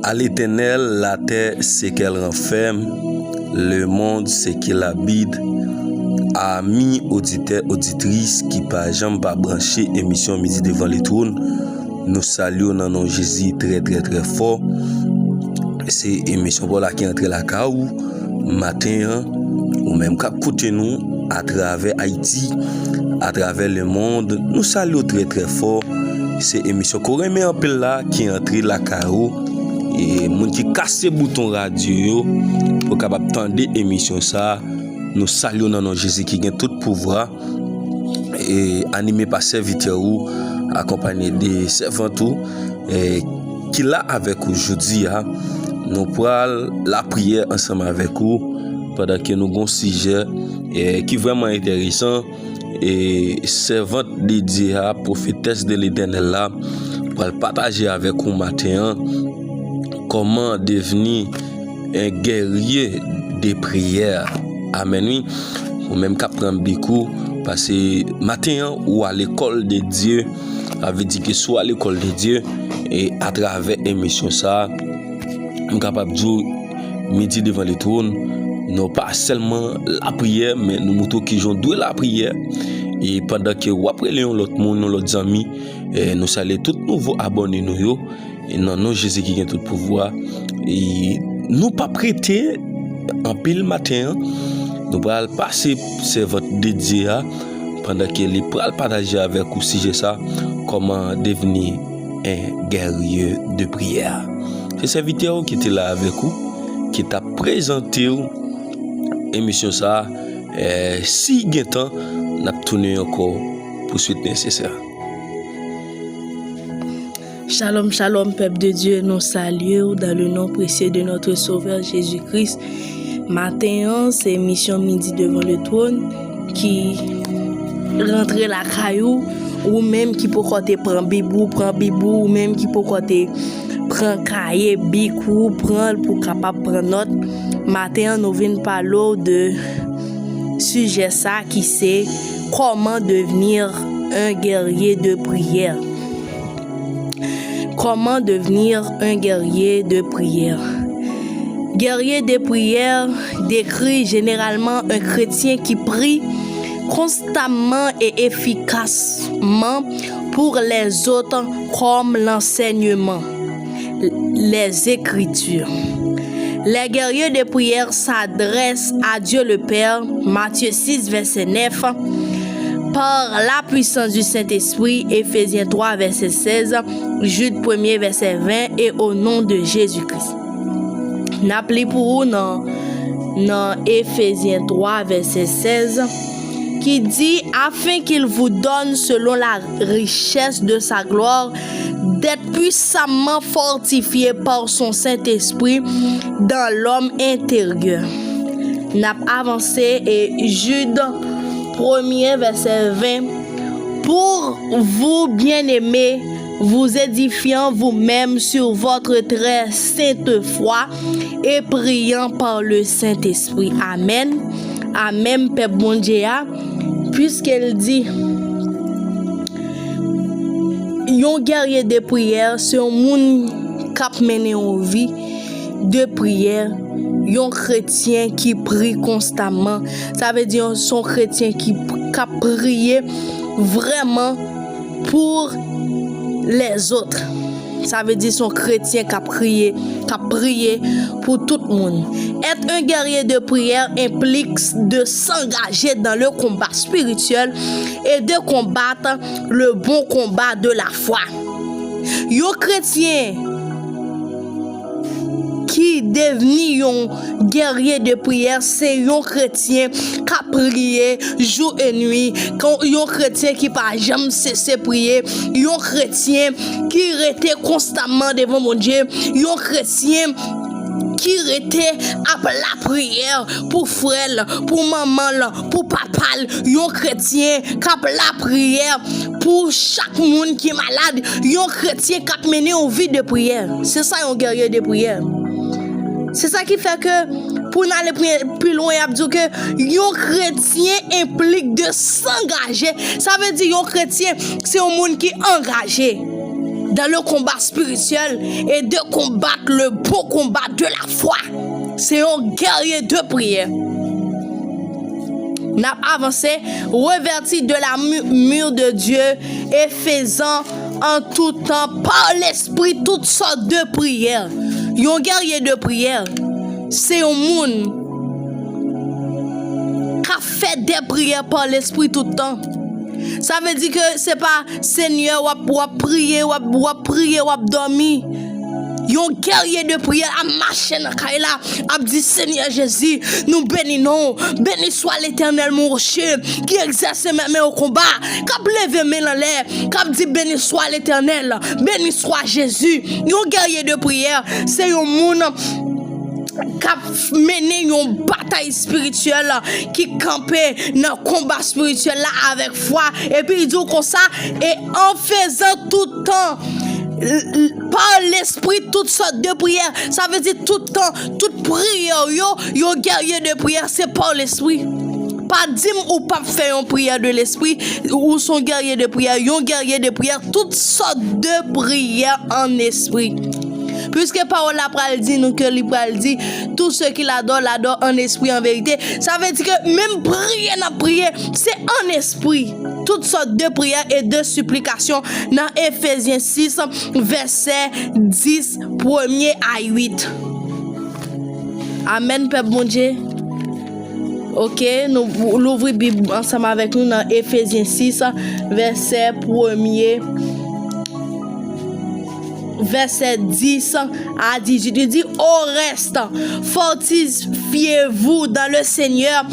À l'Éternel, la terre, c'est qu'elle renferme, le monde, c'est qu'il habite. Amis, auditeurs, auditrices qui par jamais pas branché émission Midi devant les trônes, nous saluons dans nos Jésus très fort. C'est émission pour la qui entre la caou matin ou même cap côté nous à travers Haïti, à travers le monde. Nous saluons très fort. C'est émission qu'on remet en peu là qui entre la caou et moun qui casse bouton radio pour capable entendre émission ça. Nous saluons dans nos Jésus qui gagne tout pouvoir et animé par serviteur ou accompagné des servants et qui là avec aujourd'hui nous prenons la prière ensemble avec vous pendant que nous avons un sujet qui est vraiment intéressant et servante dédiée à prophétesse de l'Éternel là pour partager avec vous matin comment devenir un guerrier de prière. Amen. Oui. Ou même qu'à prendre beaucoup parce que matin ou à l'école de Dieu avait dit que soit à l'école de Dieu et à travers émission ça nous capable de jouer midi devant le trône non pas seulement la prière mais nous montrons qu'ils ont doué la prière et pendant que ou après l'autre monde l'autre amis nous saluons tout nouveau abonnés nous et non Jésus qui a tout pouvoir et nous pas prêter en pile matin nous allons passer c'est votre dédié pendant que les pral partager avec vous sujet ça comment devenir un guerrier de prière. C'est serviteur qui était là avec vous qui t'a présenté émission ça si gain temps n'a tourné encore pour suite nécessaire. Shalom, shalom, peuple de Dieu, nous saluons dans le nom précieux de notre Sauveur Jésus-Christ. Matin, c'est émission Midi devant le trône qui rentre la caillou ou même qui peut côté prendre bibou ou même qui peut côté prendre cahier bicou prendre pour capable prendre note. Matin, nous venons parler de sujet ça qui c'est comment devenir un guerrier de prière. Comment devenir un guerrier de prière? Guerrier de prière décrit généralement un chrétien qui prie constamment et efficacement pour les autres comme l'enseignement, les Écritures. Les guerriers de prière s'adressent à Dieu le Père, Matthieu 6, verset 9, par la puissance du Saint-Esprit, Éphésiens 3, verset 16, Jude 1, verset 20, et au nom de Jésus-Christ. N'appelez pour vous dans Éphésiens 3, verset 16, qui dit, afin qu'il vous donne selon la richesse de sa gloire, d'être puissamment fortifié par son Saint-Esprit dans l'homme intérieur. N'a avancé et Jude 1er verset 20. Pour vous bien-aimés, vous édifiant vous-même sur votre très sainte foi et priant par le Saint-Esprit. Amen. Amen, Père bon Dieu. Puisqu'elle dit, yon guerrier de prière, c'est un monde qui mène en vie de prière. Yon chrétien qui prie constamment. Ça veut dire son chrétien qui prie vraiment pour les autres. Ça veut dire son chrétien qui a prié pour tout le monde. Être un guerrier de prière implique de s'engager dans le combat spirituel et de combattre le bon combat de la foi. Yon chrétien qui devenu un guerrier de prière, c'est un chrétien qui a prié jour et nuit, un chrétien qui pas jamais cessé prier, un chrétien qui était constamment devant mon Dieu, un chrétien qui était à la prière pour frère, pour maman, pour papa, un chrétien qui a la prière pour chaque monde qui est malade, un chrétien qui a mené une vie de prière. C'est ça un guerrier de prière. C'est ça qui fait que pour aller plus loin, il dit que un chrétien implique de s'engager. Ça veut dire un chrétien, c'est un monde qui est engagé dans le combat spirituel et de combattre le beau combat de la foi. C'est un guerrier de prière. N'a avancé, revêti de la mur de Dieu et faisant en tout temps par l'esprit toutes sortes de prières. Un guerrier de prière, c'est un monde qui a fait des prières par l'esprit tout le temps. Ça veut dire que c'est pas Seigneur ou prier ou dormir. Yon guerrier de prière a marché dans Kaila, a dit Seigneur Jésus, nous bénissons, béni soit l'Éternel mon rocher, qui exerce mes mains au combat, qui a levé mes mains en l'air, qui a dit béni soit l'Éternel, béni soit Jésus. Yon guerrier de prière, c'est un monde qui a mené une bataille spirituelle, qui campait dans le combat spirituel là avec foi, et puis il dit comme ça, et en faisant tout le temps, par l'esprit toutes sortes de prières. Ça veut dire tout le temps, toute prière yo guerrier de prière, c'est par l'esprit. Pas dire ou pas faire une prière de l'esprit ou son guerrier de prière, yon guerrier de prière, toutes sortes de prières en esprit. Puisque parole la pral dit nous que li pral dit tout ce qui l'adore en esprit en vérité. Ça veut dire que même prier c'est en esprit. Toutes sortes de prières et de supplications dans Ephésiens 6 verset 10 1er à 8. Amen peuple bon Dieu. OK, nous l'ouvrons Bible ensemble avec nous dans Ephésiens 6 verset 1er verset 10 à 18, il dit au reste, fortifiez-vous dans le Seigneur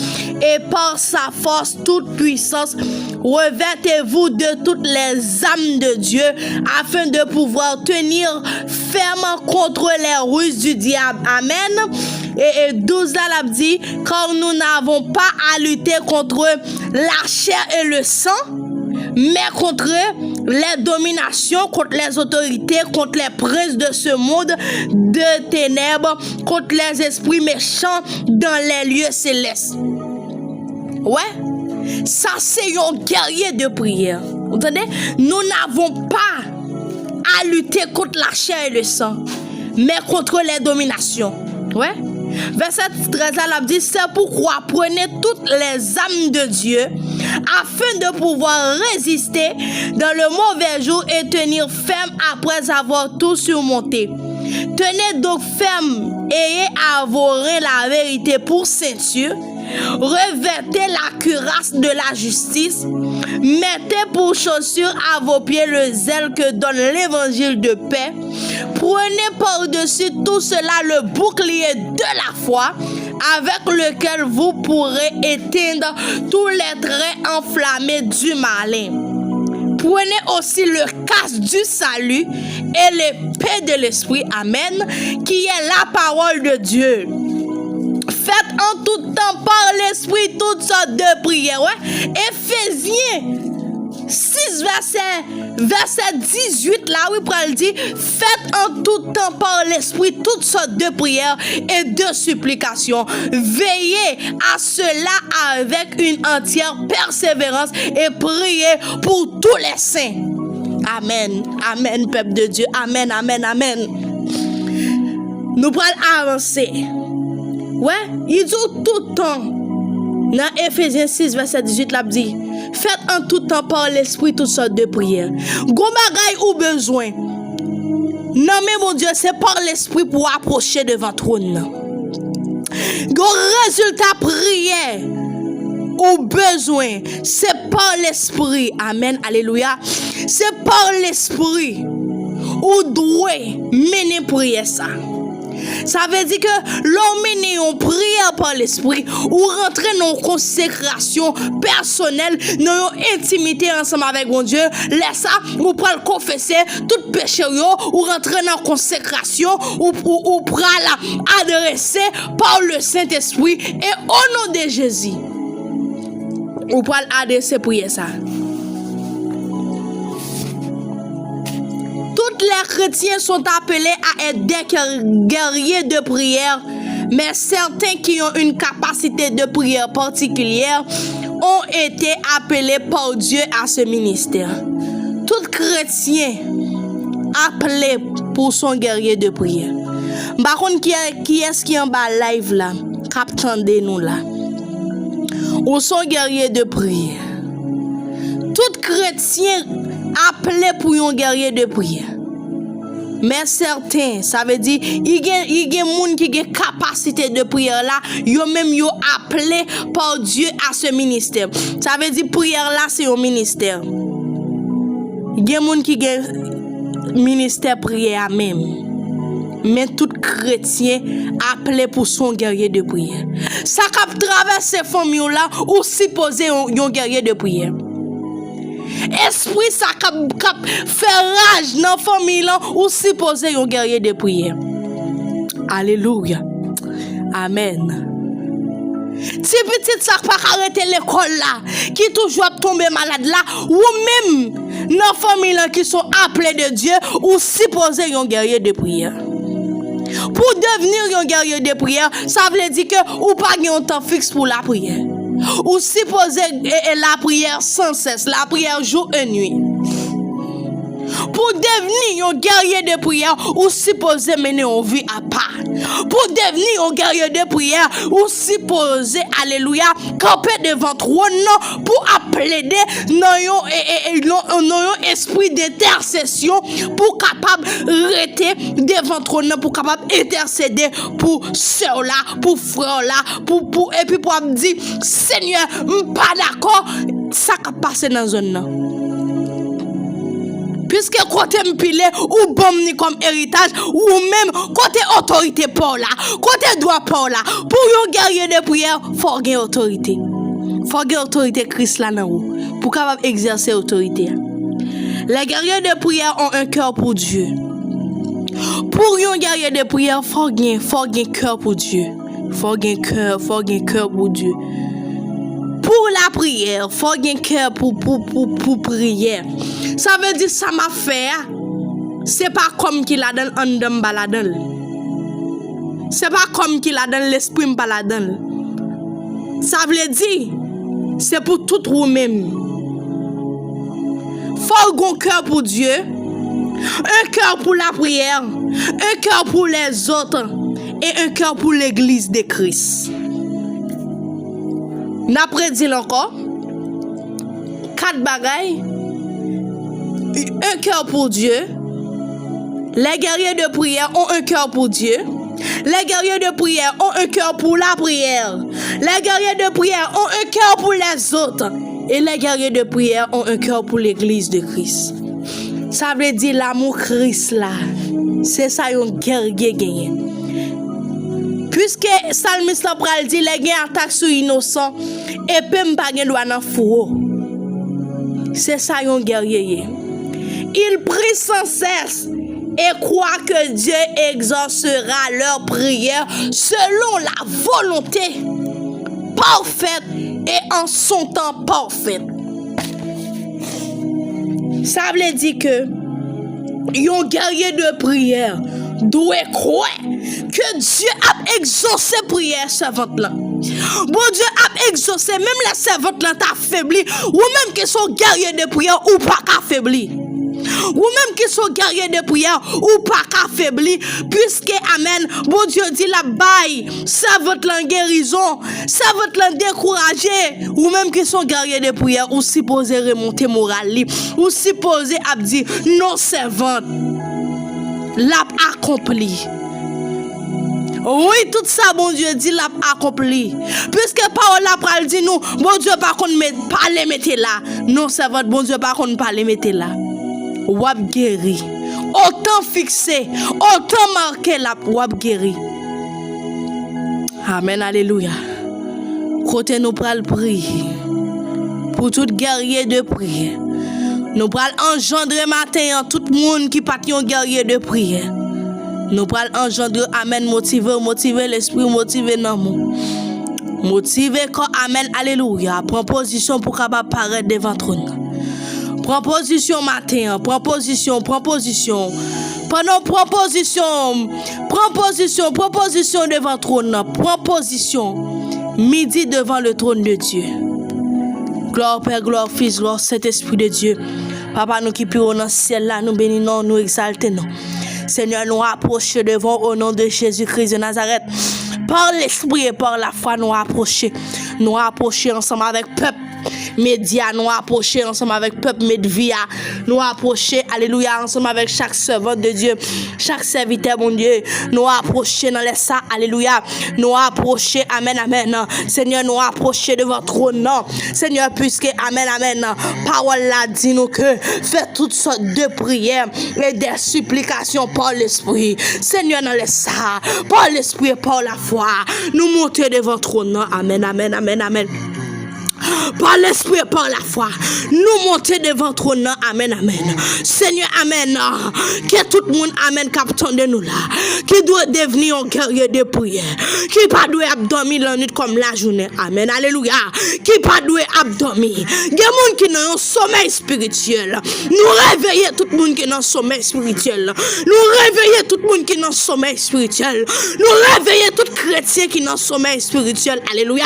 et par sa force toute puissance, revêtez-vous de toutes les âmes de Dieu afin de pouvoir tenir ferme contre les ruses du diable. Amen. Et 12 là, il dit, car nous n'avons pas à lutter contre la chair et le sang, mais contre les dominations, contre les autorités, contre les princes de ce monde de ténèbres, contre les esprits méchants dans les lieux célestes. Ouais, ça c'est un guerrier de prière. Vous entendez? Nous n'avons pas à lutter contre la chair et le sang, mais contre les dominations. Ouais. Verset 13, elle dit, c'est pourquoi prenez toutes les âmes de Dieu afin de pouvoir résister dans le mauvais jour et tenir ferme après avoir tout surmonté. Tenez donc ferme, ayez à vos reins la vérité pour ceinture, revêtez la cuirasse de la justice, mettez pour chaussure à vos pieds le zèle que donne l'évangile de paix, prenez par-dessus tout cela le bouclier de la foi, avec lequel vous pourrez éteindre tous les traits enflammés du malin. Prenez aussi le casque du salut et l'épée de l'esprit, amen, qui est la parole de Dieu. Faites en tout temps par l'esprit toutes sortes de prières. Ouais? Ephésiens 6 verset 18 là où il dit, faites en tout temps par l'esprit toutes sortes de prières et de supplications. Veillez à cela avec une entière persévérance et priez pour tous les saints. Amen. Amen, peuple de Dieu. Amen, amen, amen. Nous allons avancer. Ouais, il dit tout le temps. Dans Ephésiens 6 verset 18 là dit, faites en tout temps par l'esprit toutes sortes de prières. Gon bagay ou besoin. Non mais mon Dieu, c'est par l'esprit pour approcher devant trône. Gon résultat prière ou besoin, c'est par l'esprit. Amen, alléluia. C'est par l'esprit ou doit mener prière ça. Ça veut dire que l'homme mène une prière par l'esprit ou rentrer dans une consécration personnelle, dans une intimité ensemble avec mon Dieu. Laisse ça, ou pour le confesser tout péché ou rentrer dans une consécration ou pour adresser par le Saint-Esprit et au nom de Jésus. Ou pour adresser prière ça. Tous les chrétiens sont appelés à être des guerriers de prière Mais certains qui ont une capacité de prière particulière ont été appelés par Dieu à ce ministère. Tout chrétien appelé pour son guerrier de prière. Par contre, qui est-ce qui est en bas live là? Captendez nous là. Ou son guerrier de prière. Tout chrétien appelé pour un guerrier de prière. Mais certains, ça veut dire, il y a des gens qui ont capacité de prière là, ils même yo appelé par Dieu à ce ministère. Ça veut dire, prière là, c'est un ministère. Il y a des gens qui ont ministère prière même. Mais tout chrétien appelé pour son guerrier de prière. Ça cap traverser ces familles là, ou supposer un guerrier de prière. Esprit ça cap fait rage dans famille là ou supposé un guerrier de prière. Alléluia. Amen. Si petit ça pas arrêter l'école là, qui toujours tomber malade là, ou même dans famille là qui sont appelés de Dieu ou supposé un guerrier de prière. Pour devenir un guerrier de prière, ça veut dire que ou pas un temps fixe pour la prière. Ou supposer la prière sans cesse, la prière jour et nuit. Pour devenir un guerrier de prière, ou supposer mener une vie à part. Pour devenir un guerrier de prière, ou supposer, alléluia, camper devant trône pour appeler un esprit d'intercession pour capable rester devant trône, pour capable intercéder pour ceux là, pour frères là, et puis pour me dire, Seigneur, pas d'accord, ça qui passe dans la zone là. Puisque côté m'pile ou bon ni comme héritage ou même côté autorité pour là, côté droit pour là, pour un guerrier de prière, faut gagner autorité. Faut gagner autorité Christ là dans vous pour capable exercer autorité. Les guerriers de prière ont un cœur pour Dieu. Pour un guerrier de prière, faut gagner cœur pour Dieu. Faut gagner cœur pour Dieu. Pour la prière, faut gagner cœur pour prière. Ça veut dire ça m'a fait. C'est pas comme qu'il a dans en dame baladon. C'est pas comme qu'il a dans l'esprit baladon. Ça veut dire c'est pour tout vous-même. Faut un cœur pour Dieu, un cœur pour la prière, un cœur pour les autres et un cœur pour l'église de Christ. N'après dit encore 4 bagailles. Un cœur pour Dieu. Les guerriers de prière ont un cœur pour Dieu. Les guerriers de prière ont un cœur pour la prière. Les guerriers de prière ont un cœur pour les autres. Et les guerriers de prière ont un cœur pour l'église de Christ. Ça veut dire l'amour Christ là. C'est ça un guerrier gagné. Puisque Salmiste la pral dit les gens attaquent sur innocent et peut pas gen droit dans four. C'est ça un guerrier. Il prie sans cesse et croit que Dieu exaucera leur prière selon la volonté parfaite et en son temps parfait. Ça veut dire que un guerrier de prière doit croire que Dieu a exaucé prière servante là. Bon Dieu a exaucé même la servante là t'a affaibli ou même que son guerrier de prière ou pas affaibli. Ou même qui sont guerriers de prière ou pas affaiblis, puisque amen, bon Dieu dit la baille, ça votre la guérison, ça votre la décourager, ou même qui sont guerriers de prière ou supposé remonter moral, ou supposé abdi non servante, l'a accompli. Oui, tout ça, bon Dieu dit l'a accompli. Puisque parole la pral dit nous, bon Dieu par contre pas les mettre là. Non servante, bon Dieu par contre pas les mettre là. Wap guéri. Autant fixé, autant marqué la wap guéri. Amen, alléluia. Côté nous pral prier pour tout guerrier de prière. Nous pral engendrer matin tout le monde qui pas un guerrier de prière. Nous pral engendrer amen motiver l'esprit, motiver l'amour. Motiver quand amen, alléluia. Prends position pour capable paraître devant trône. Prends position matin, prends position. Pendant proposition devant le trône, prends position, midi devant le trône de Dieu. Gloire Père, gloire Fils, gloire Saint-Esprit de Dieu. Papa, nous qui prions dans le ciel là, nous bénissons, nous exaltons. Seigneur, nous approchons devant au nom de Jésus-Christ de Nazareth. Par l'esprit et par la foi, nous approchons ensemble avec le peuple. Média, nous approcher ensemble avec peuple Medvia, nous approcher, alléluia, ensemble avec chaque servant de Dieu, chaque serviteur, mon Dieu, nous approcher dans les ça, alléluia, nous approcher, amen, amen, Seigneur, nous approcher de votre trône, Seigneur, puisque, amen, amen, parole là dit nous que faites toutes sortes de prières et des supplications par l'esprit, Seigneur, dans les ça, par l'esprit et par la foi, nous monter devant votre trône, amen, amen, amen, amen. Par l'esprit et par la foi, nous monter devant ton trône, amen, amen. Seigneur, amen, que tout le monde, amen, captant de nous là, qui doit devenir un guerrier de prière, qui pas doit abdormir la nuit comme la journée, amen, alléluia, qui pas doit abdormir. Il y a des gens qui ont un sommeil spirituel, nous réveiller tout le monde qui a un sommeil spirituel, nous réveiller tout le monde qui a un sommeil spirituel, nous réveiller tout chrétien qui a un sommeil spirituel, alléluia,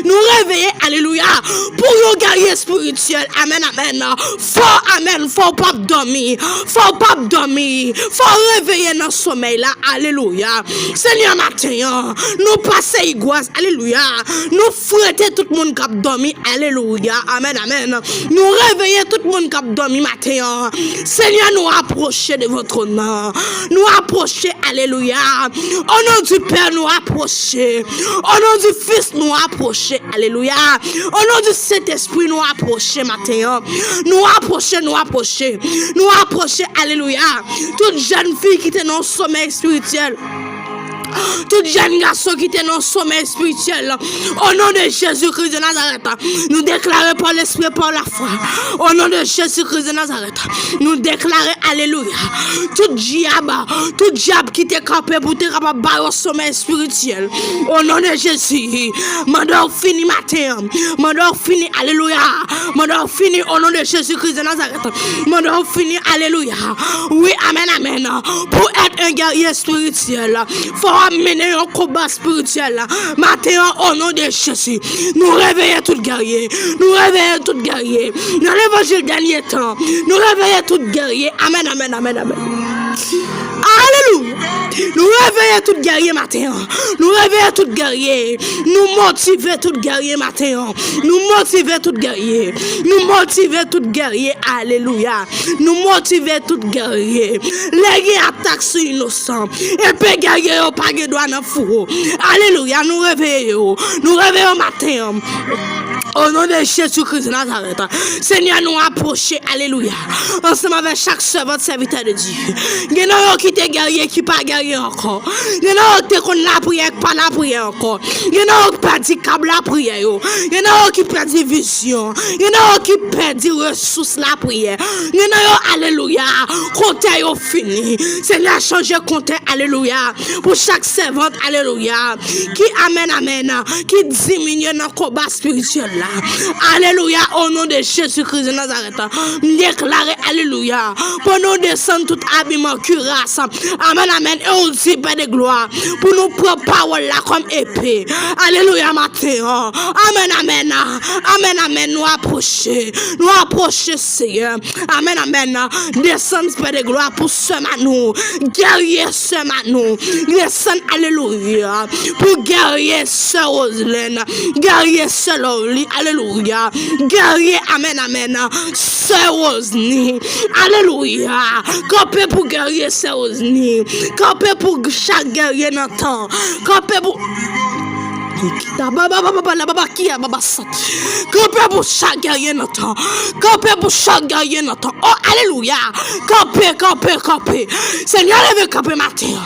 nous réveiller, alléluia, pour un guerrier spirituel, amen, amen, faut pas dormir, faut réveiller dans le sommeil là, alléluia, Seigneur matin, nous passer iguase, alléluia, nous fouetter tout le monde qui a dormi, alléluia, amen, amen, nous réveiller tout le monde qui a dormi matin, Seigneur, nous approcher de votre nom, nous approcher, alléluia, au nom du Père, nous approcher, au nom du Fils, nous approcher, alléluia, au nom du Saint-Esprit, nous approcher matin. Nous approcher, alléluia. Toute jeune fille qui est dans le sommeil spirituel. Tout jeune garçon qui était dans le sommeil spirituel, au nom de Jésus-Christ de Nazareth, nous déclarons par l'esprit et par la foi, au nom de Jésus-Christ de Nazareth, nous déclarons, alléluia, tout diable qui t'est campé pour te capable de sommeil spirituel, au nom de Jésus, mandor fini matin, mandor fini, alléluia, mandor fini au nom de Jésus-Christ de Nazareth, mandor fini, alléluia, oui, amen, amen, pour être un guerrier spirituel, faut amener un combat spirituel matin au nom de Jésus. Nous réveillons tout guerrier. Dans l'évangile dernier temps, nous réveillons tout guerrier. Amen, amen, amen, amen. Alléluia. Nous réveillons tout guerrier matin. Nous réveillons tout guerrier. Nous motivons tout guerrier matin. Nous motivons tout guerrier. Alléluia. Nous motivons tout guerrier. Les attaques sur innocents. Et puis guerrier au pas de doigt dans four. Alléluia. Nous réveillons matin. Au nom de Jésus-Christ de Nazareth, Seigneur, nous approcher, alléluia, ensemble avec chaque serviteur de Dieu. Il y en a qui te guerrier, qui pas guerrier encore. Il y en a qui te la prière, pas la prière encore. Il y en a qui perdent câble la prière. Il y en a qui perdent vision. Il y en a qui perdent ressources la prière. Il y en a, alléluia, compter au fini. Seigneur, changer compter, alléluia, pour chaque servante, alléluia, qui amène, qui diminue dans le combat spirituel. Alléluia, au nom de Jésus-Christ de Nazareth, déclarer alléluia, pour nous descendre tout habillement cuirasse, amen, amen, et on dit pas de gloire, pour nous prendre parole là comme épée, alléluia, matin, amen, nous approcher, Seigneur, amen, descendre pas de gloire pour ce manou, guerrier ce manou, descendre, alléluia, pour guerrier ce Roselaine, guerrier ce Loli, alléluia, guerrier, amen, Sœur Rosny, alléluia, campé pour guerrier Sœur Rosny, campé pour chaque guerrier dans le temps, campé pour campé pour chaque guerrier dans le temps, oh alléluia, campé, Seigneur, levez camper matin,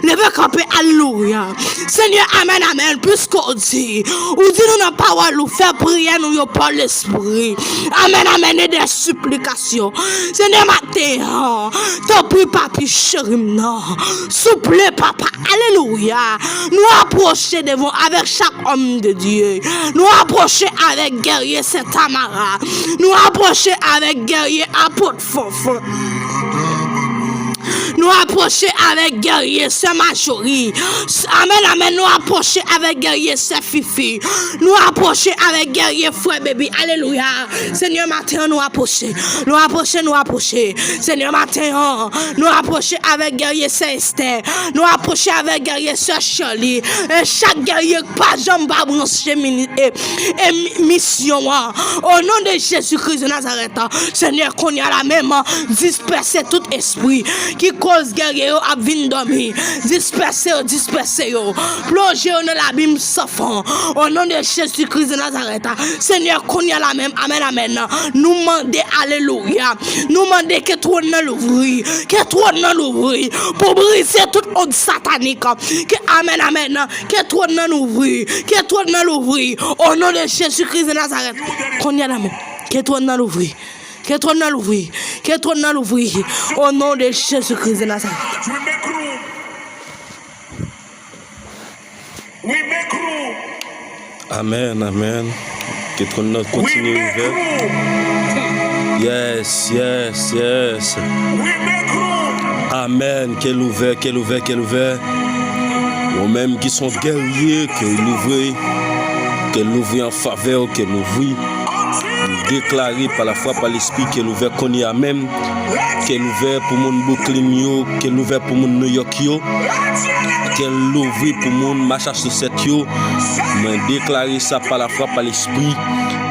levez camper, alléluia, Seigneur, amen, puisqu'on dit, ou dit nous dans parole, ou faire prière, nous par l'esprit, amen, et des supplications, Seigneur, matin, t'en prie, papi, chéri, non, souple, papa, alléluia, nous approcher devant avec chaque homme de Dieu, nous approcher avec guerrier Saint-Amara, nous approcher avec guerrier apôtre Fonfon, nous nous approcher avec guerrier, c'est Majorie. Amen, amen, nous approcher avec guerrier, c'est Fifi. Nous approcher avec guerrier, frère baby. Alléluia. Seigneur, matin, nous approcher. Nous approcher, nous approcher. Seigneur, matin, nous approcher avec guerrier, c'est Esther. Nous approcher avec guerrier, c'est Charlie. Et chaque guerrier, pas jamais pas brancher mission. Au nom de Jésus-Christ de Nazareth, Seigneur, qu'on y a la même, disperser tout esprit qui cause guerrier à venir dormir. Disperser, plonger dans l'abîme sans fond. Au nom de Jésus-Christ de Nazareth, Seigneur, qu'on y a la même, amen, amen. Nous demandons, alléluia. Nous demandons que toi nous l'ouvrir, pour briser toute ordre satanique. Que amen, amen. Que toi nous l'ouvrir, au nom de Jésus-Christ de Nazareth, qu'on y a la même. Que toi nous l'ouvrir. Que toi nous l'ouvrir, au nom de Jésus-Christ de Nazareth. Amen, amen. Que ton nom continue ouvert. Yes. Amen. Qu'elle ouvert. Nous-mêmes qui sont guerriers, qu'elle ouvre en faveur, qu'elle ouvre. Déclaré par la foi, par l'esprit, qu'elle ouvert qu'on y a même, qu'elle ouvert pour mon Brooklyn, qu'elle ouvert pour mon New York, qu'elle ouvre pour mon Massachusetts, mais déclaré ça par la foi, par l'esprit,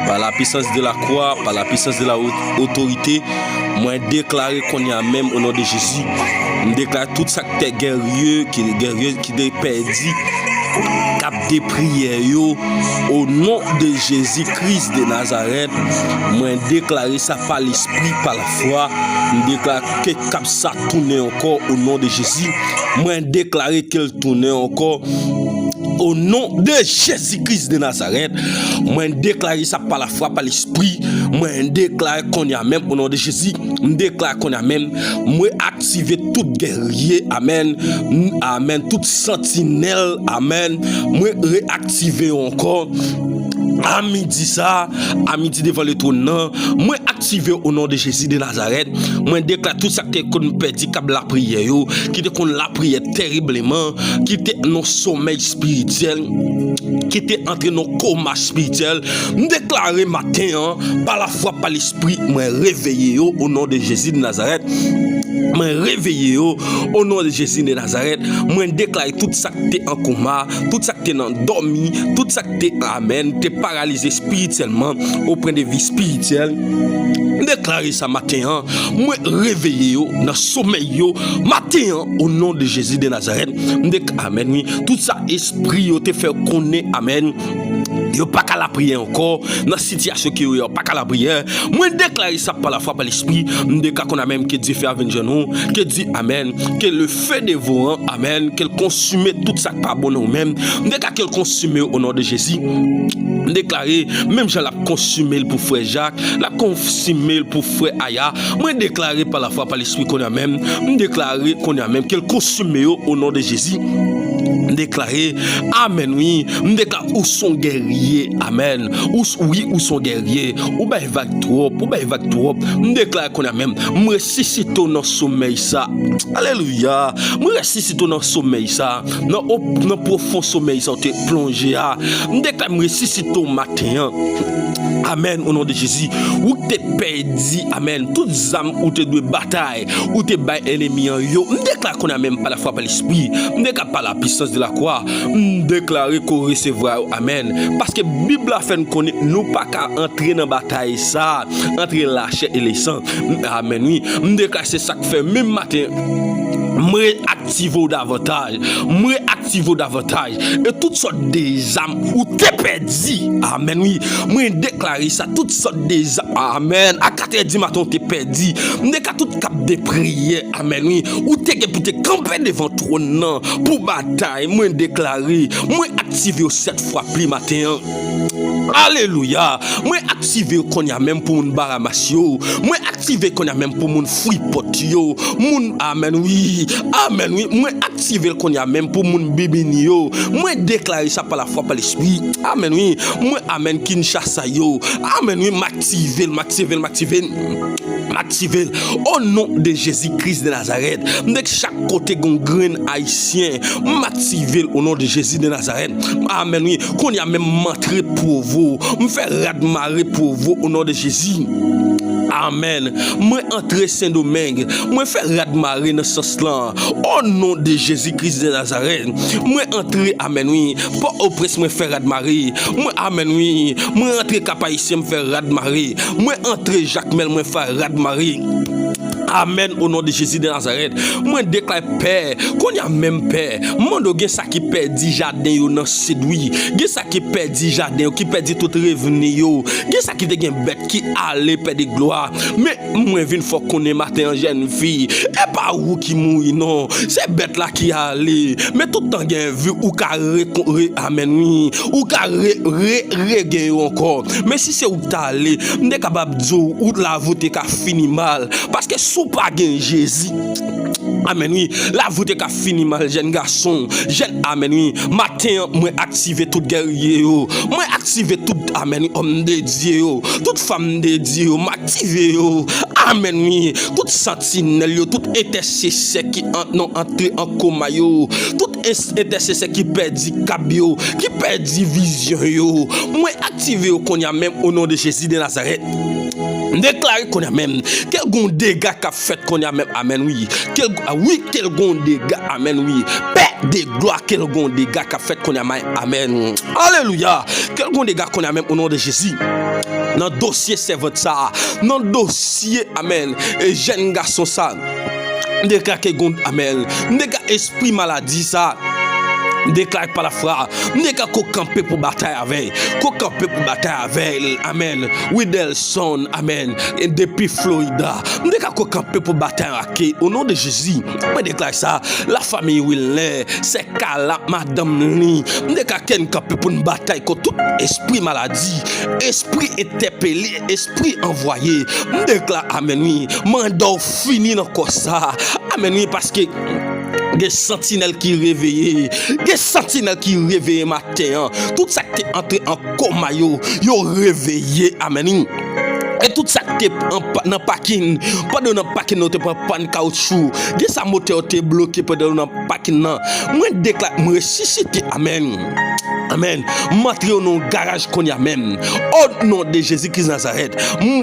par la puissance de la croix, par la puissance de la autorité. Moi déclaré qu'on y a même au nom de Jésus. Je déclare tout ça qui est guerrier, qui est perdu. Cap des prières au nom de Jésus-Christ de Nazareth. Moi déclarer ça par l'esprit, par la foi. Je déclare que cap ça tourne encore au nom de Jésus. Moi déclarer qu'elle tourne encore au nom de Jésus-Christ de Nazareth. Moi déclare ça par la foi, par l'esprit. Moi déclare qu'on y a même au nom de Jésus. Je déclare qu'on y a même. Moi activer tout guerrier. Amen. Amen. Toute sentinelle. Amen. Moi réactiver encore. À midi devant le trône, moi activé au nom de Jésus de Nazareth, moi déclare tout ça qu'on perdit comme la prière, qui était qu'on la prière terriblement, qui était nos sommeil spirituel, qui était entré dans nos coma spirituel, déclaré matin, par la foi, par l'esprit, moi réveillé au nom de Jésus de Nazareth. Moi réveillé au nom de Jésus de Nazareth. Moi déclare tout ça qui est en coma, tout ça qui est endormi, tout ça qui est amen, t'es paralysé spirituellement au point de vue spirituel. Déclarer ça matin, moi réveillé dans sommeil matin au nom de Jésus de Nazareth. Amen. Tout ça esprit te fait connaître amen. Yo pas qu'à la prière encore dans situation qui yo pas qu'à la prière. Moi déclarer ça par la foi par l'esprit, déclare qu'on a même que Dieu fait avec nous, que dit amen, que le feu dévorant amen, qu'elle consume tout ça pas bon nous même, déclare qu'elle consume au nom de Jésus. Déclarer même je la consumé pour frère Jacques, la consumé pour frère Aya. Moi déclarer par la foi par l'esprit qu'on a même, déclarer qu'on a même qu'elle consume au nom de Jésus. Déclarer amen oui, déclare où sont guerriers amen, où sont guerriers, ou ben vague trop, déclare qu'on a même me ressuscite dans sommeil ça. Alléluia. Me ressuscite dans sommeil ça. Dans profond sommeil ça te plongé à. Déclare me ressuscite au matin. Amen au nom de Jésus. Où t'es perdu, amen. Toutes les âmes où t'es de bataille, où t'es bas ennemi en yo. Déclare qu'on a même pas la foi par l'esprit. Déclare pas la puissance de la croix. Déclarer qu'on recevra, amen. Parce que la Bible a fait qu'on nous pas qu'à entrer dans la bataille ça, entrer la chair et les sangs. Amen, oui. Déclare c'est ça que fait même matin. Moi active davantage. Et toutes sortes des âmes où t'es perdu. Amen, oui. Moi déclarer ça, toutes sortes des âmes. Amen. À 4h du matin, t'es perdu. Déclare tout cap de prière. Amen, oui. Où t'es pour te camper devant trône pour bataille. Moi déclarer. Moi activer 7 fois plus matin. Alléluia. Moi activer qu'on y a même pour mon baramasio. Moi activer qu'on y a même pour mon fruit potio. Mon amen oui. Amen oui. Moi activer qu'on y a même pour mon bibinio. Moi déclarer ça par la foi par l'esprit. Amen oui. Moi amen Kinshasa yo. Amen oui m'activer. m'activer au nom de Jésus-Christ de Nazareth. Dès chaque côté gon grain haïtien, m'activer au nom de Jésus de Nazareth. Amen. Oui, qu'on y a même montré pour vous, me faire radmarrer pour vous au nom de Jésus. Amen. Moi entrer Saint-Domingue, moi faire radmarrer dans ce sens là au nom de Jésus-Christ de Nazareth. Moi entrer amen oui, pas oppresse moi faire radmarrer. Moi amen oui, moi entrer Cap-Haïtien me faire radmarrer. Moi entrer Jacmel moi faire radmarrer. Amen au nom de Jésus de Nazareth. Moi déclare paix, qu'on y a même paix. Monde gen ça qui perdit jardin yo dans séduit. Gen ça qui perdit jardin, qui perdit tout revenu yo. Gen ça qui te gen bête qui aller perdre gloire. Mais moi vinn faut qu'on est matin jeune fille. Et pas ou qui mouille non. C'est bête là qui aller. Mais tout temps gen vu ou ka amen oui. Ou ka re encore. Mais si c'est ou t'aller, m'de capable dire ou la voûte ka fini mal parce que sous pas gen Jésus. Amen oui, la voûte ka fini mal jeune garçon, jeune amen oui, matin moi activer tout guerrier yo, moi activer tout amen homme de Dieu yo, toute femme de Dieu yo, m'activer yo. Amen oui, toute sentinelle yo, tout intercesseur qui non entré en coma yo, tout intercesseur qui perdit cap yo, qui perdit vision yo, moi activer yo qu'on y a même au nom de Jésus de Nazareth. Déclarer qu'on a même quel gon dégâts qu'a fait qu'on a même amen oui quel gon dégâts amen oui paix de gloire quel gon dégâts qu'a fait qu'on a même amen alléluia quel gon dégâts qu'on a même au nom de Jésus dans dossier servant ça dans dossier amen et jeune garçon ça déclare quel gon amen déclare esprit maladie ça déclare par la foi, n'est-ce qu'on camper pour bataille avec, qu'on camper pour bataille avec, amen, Wilderson, amen, et depuis Florida, n'est-ce qu'on camper pour bataille avec, au nom de Jésus, moi déclare ça, la famille Wilner, c'est Kala, madame Li, n'est-ce qu'on camper pour une bataille contre tout esprit maladie, esprit interpellé, esprit envoyé, déclare, amen, oui, mandat fini dans ça, amen, oui, parce que des sentinelles qui réveillent, des sentinelles qui réveillent matin, tout ça qui est entré en coma yo réveillé, amen. Et tout ça qui est dans parking, pas dans parking non te pas panne caoutchouc, des ça moteur te bloqué pas dans parking non. Moi déclare moi ressusciter, amen. Amen. Montrez au nom garage qu'on y a même. Au nom de Jésus-Christ Nazareth.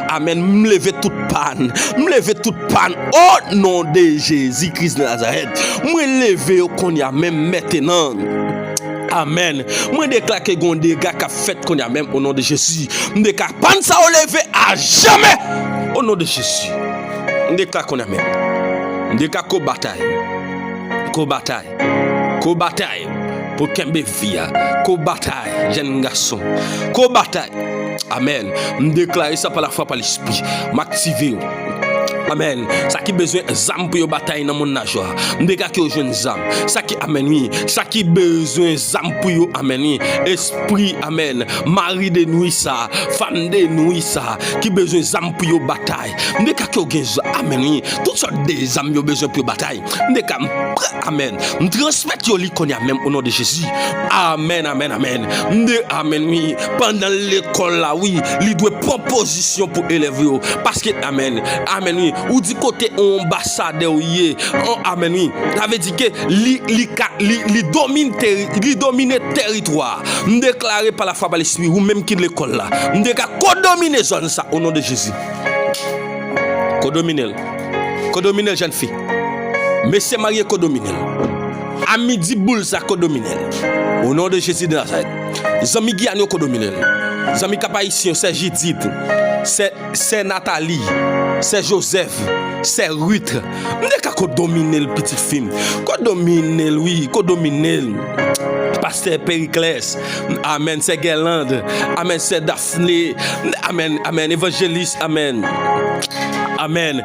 Amen. Me lever toute panne. Me lever toute panne. Au nom de Jésus-Christ Nazareth. Me lever qu'on y a même maintenant. Amen. Moi déclare que gon dégâts qu'a fait qu'on y a même au nom de Jésus. Me déclare panne ça au lever à jamais. Au nom de Jésus. Me déclare qu'on y a même. Me déclare qu'on bataille. Qu'on bataille. Qu'on bataille. Pour kembe via, ko bataille, jeune garçon, ko bataille. Amen. Me déclarer ça par la foi par l'esprit, m'activer. Amen. Ça qui besoin zam pour bataille dans mon nageoire. Me déclarer que jeune zam. Ça qui amen oui. Ça qui besoin zam pour yo amen oui. Esprit amen. Mari de nuit ça, femme de nuit ça, qui besoin zam pour yo bataille. Me déclarer que gen amen oui. Toutes sortes de zam yo besoin pour bataille. Me déclarer amen. Me transmettre yo li qu'on y a même au nom de Jésus. Amen amen amen. Amen oui. Pendant l'école là oui, il doit prendre position pour élèver yo parce que amen. Amen oui. Ou dit côté ambassadeur yé amen oui ça veut dire que li domine territoire déclaré par la foi par l'esprit ou même qui l'école là déclare co-dominer zone ça au nom de Jésus co-dominer jeune fille mais c'est marié co-dominer à midi boule ça co-dominer au nom de Jésus de Nazareth zami Guiano co-dominer zami Cap-Haïtien c'est Judith c'est Nathalie, c'est Joseph, c'est Ruth. M'deka ko dominer le petit film. Ko dominer oui, ko dominer Pasteur Périclès. Amen, c'est Guerlande. Amen, c'est Daphné. Amen, amen, évangéliste. Amen. Amen.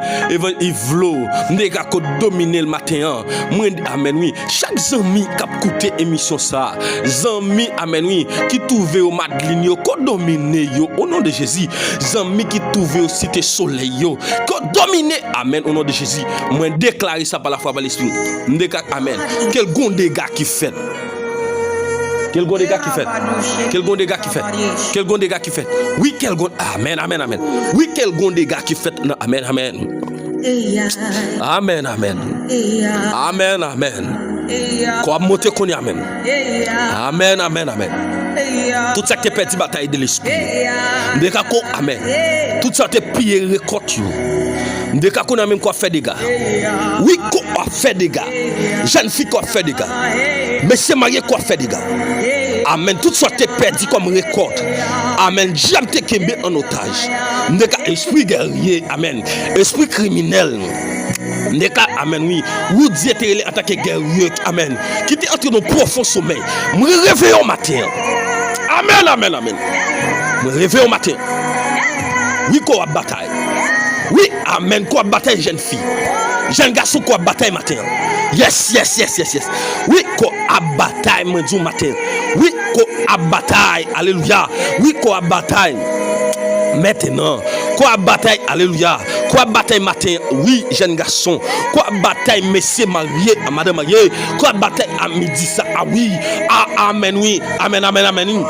Yvlo, m'deka ko dominer le matin. Moi amen oui, chaque zami k'ap écouter émission ça. Zami amen oui, qui trouve au Madeleine yo ko dominer yo au nom de Jésus. Zami qui trouve au Cité Soleil yo ko dominer amen au nom de Jésus. Moi déclarer ça par la foi par l'esprit. M'deka amen. Quel gon dégâts qui fait. Quel gon dégâts qui fait? Quel gon dégâts qui fait? Quel gon dégâts qui fait? Oui, quel gon. Amen, amen, amen. Oui, quel gon dégâts qui fait? Amen, amen. Amen, amen. Amen, amen. Quoi monter qu'on y amen. Amen, amen, amen. Tout ça qui est petit bataille de l'esprit. Ndekako, amen. Tout ça qui est pire récolte. Ndekako n'a même quoi faire des gars. Oui, quoi faire des gars. Jeune fille quoi faire des gars. Monsieur marié quoi faire des gars. Amen. Tout ça qui est perdu comme récolte. Amen. J'aime te kembe en otage. Ndeka esprit guerrier. Amen. Esprit criminel. Ndeka, amen, oui. Vous dites attaquer guerrier. Amen. Qui était entré dans profond sommeil. Me réveille au matin. Amen, amen, amen. Me réveille au matin. Oui, quoi bataille. Oui, amen, quoi bataille, jeune fille. Jeune garçon, quoi bataille matin. Yes, yes, yes, yes, yes. Oui, quoi bataille, me dit matin. Oui, quoi bataille. Alléluia. Oui, quoi bataille. Maintenant, quoi bataille, alléluia. Quoi bataille matin, oui, jeune garçon. Quoi bataille, monsieur marié, madame mariée. Quoi bataille à midi, ça, ah oui. Ah, amen, oui. Amen, amen, amen.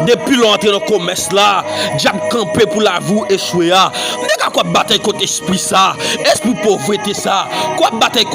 Depuis longtemps dans le commerce là, j'ai campé pour la vous échouer. Quoi bataille contre esprit ça, esprit pauvreté ça, quoi bataille